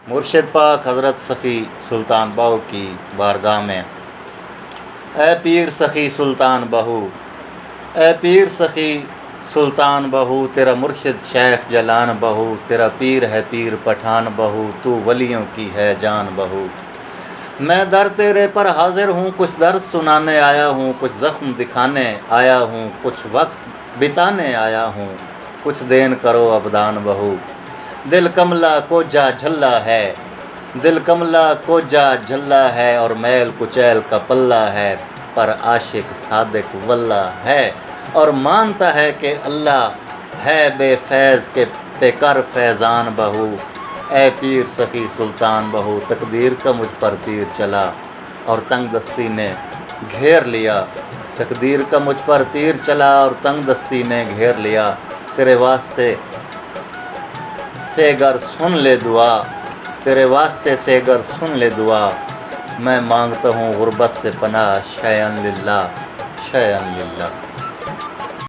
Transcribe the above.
مرشد پاک حضرت سخی سلطان بہو کی بارگاہ میں، اے پیر سخی سلطان بہو، اے پیر سخی سلطان بہو، تیرا مرشد شیخ جلان بہو، تیرا پیر ہے پیر پٹھان بہو، تو ولیوں کی ہے جان بہو۔ میں در تیرے پر حاضر ہوں، کچھ درد سنانے آیا ہوں، کچھ زخم دکھانے آیا ہوں، کچھ وقت بتانے آیا ہوں، کچھ دین کرو ابدان بہو۔ دل کملا کو جا جھلا ہے، دل کملا کو جا جھلا ہے، اور میل کچیل کا پلہ ہے، پر عاشق صادق واللہ ہے، اور مانتا ہے کہ اللہ ہے بے فیض کے پہ کر فیضان بہو۔ اے پیر سخی سلطان بہو، تقدیر کا مجھ پر تیر چلا اور تنگ دستی نے گھیر لیا، تقدیر کا مجھ پر تیر چلا اور تنگ دستی نے گھیر لیا، تیرے واسطے سے گر سن لے دعا، تیرے واسطے سے گر سن لے دعا، میں مانگتا ہوں غربت سے پناہ، شیئن للہ شیئن للہ۔